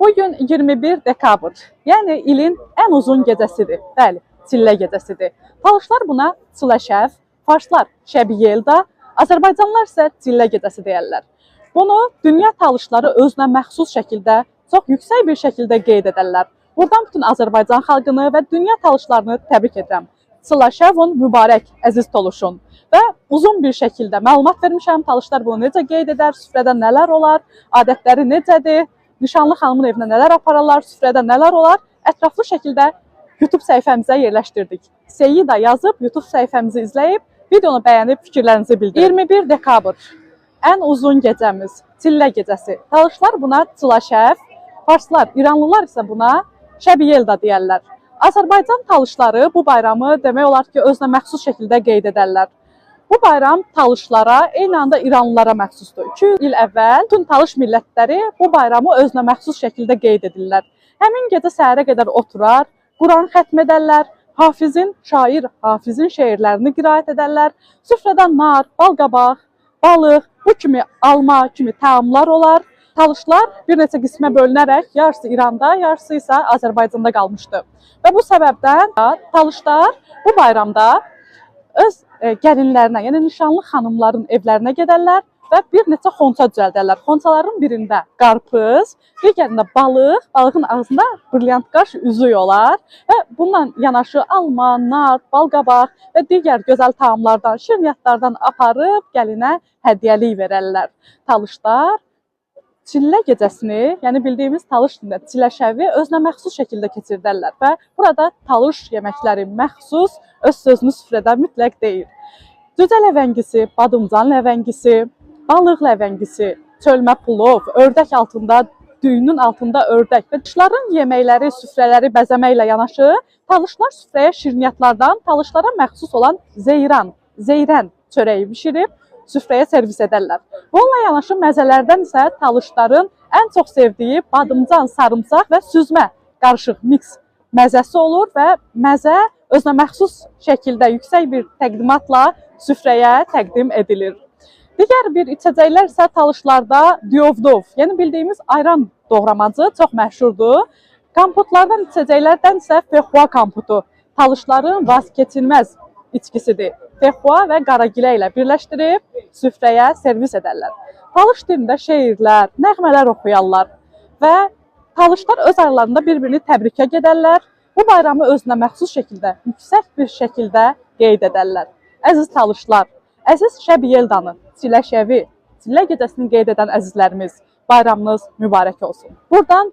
Bu gün 21 dekabr, yəni ilin ən uzun gecəsidir. Bəli, Çillə gecəsidir. Talışlar buna Çiləşəv, farslar Şəbiyelda, Azərbaycanlılar isə Çillə gecəsi deyərlər. Bunu dünya talışları özünə məxsus şəkildə, çox yüksək bir şəkildə qeyd edərlər. Buradan bütün Azərbaycan xalqını və dünya talışlarını təbrik edirəm. Çiləşəvun mübarək, əziz toluşun. Və uzun bir şəkildə məlumat vermişəm, talışlar bunu necə qeyd edər, süfrədə nələr olar, adətləri necədir, nişanlı xanımın evinə nələr apararlar, süfrədə nələr olar, ətraflı şəkildə YouTube səhifəmizə yerləşdirdik. Seyi də yazıb, YouTube səhifəmizi izləyib, videonu bəyənib fikirlərinizi bildirin. 21 dekabr, ən uzun gecəmiz, Çillə gecəsi. Talışlar buna Çiləşəv, farslar, İranlılar isə buna Şəbiyelda deyərlər. Azərbaycan talışları bu bayramı demək olar ki, özünə məxsus şəkildə qeyd edərlər. Bu bayram talışlara, eyni anda İranlılara məxsusdur. 200 il əvvəl bütün talış millətləri bu bayramı özünə məxsus şəkildə qeyd edirlər. Həmin gecə səhərə qədər oturar, Quran xətm edərlər, şair Hafizin şeirlərini qiraət edərlər, süfrədə nar, balqabaq, balıq, bu kimi alma kimi təamlar olar. Talışlar bir neçə qismə bölünərək, yarısı İranda, yarısı isə Azərbaycanda qalmışdı. Və bu səbəbdən talışlar bu bayramda öz gəlinlərinə, yəni nişanlı xanımların evlərinə gedərlər və bir neçə xonça düzəldərlər. Xonçaların birində qarpız, digərində balıq, balığın ağzında brilliant qaş üzüyü olar və bununla yanaşı alma, nar, balqabaq və digər gözəl taamlardan, şirniyyatlardan aparıb gəlinə hədiyyəlik verərlər. Talışlar Çillə gecəsini, yəni bildiyimiz talış dilində Çiləşəvi özünə məxsus şəkildə keçirdərlər və burada talış yeməkləri məxsus öz sözünü süfrədə mütləq deyir. Cücə ləvəngisi, badımcan ləvəngisi, balıq ləvəngisi, çölmə plov, ördək altında, düyünün altında ördək və talışların yeməkləri, süfrələri bəzəməklə yanaşı, talışlar süfrəyə şirniyyatlardan talışlara məxsus olan zeyrən çörəyi bişirib, süfrəyə servis edərlər. Bununla yanaşı məzələrdən isə talışların ən çox sevdiyi badımcan, sarımsaq və süzmə qarışıq miks məzəsi olur və məzə özünə məxsus şəkildə yüksək bir təqdimatla süfrəyə təqdim edilir. Digər bir içəcəklər isə talışlarda diyovdov, yəni bildiyimiz ayran doğramacı çox məşhurdur. Kompotlardan, içəcəklərdən isə fexua kompotu talışların vazgeçilməz içkisidir. Fexua və qaragilə ilə birləşdirib süfrəyə servis edərlər. Talış dilində şeirlər, nəğmələr oxuyarlar və talışlar öz aralarında bir-birini təbrikə gedərlər. Bu bayramı özünə məxsus şəkildə, yüksək bir şəkildə qeyd edərlər. Əziz talışlar, əziz Şəbiyeldanı, Çiləşəvi, Çillə gecəsini qeyd edən əzizlərimiz, bayramınız mübarək olsun. Buradan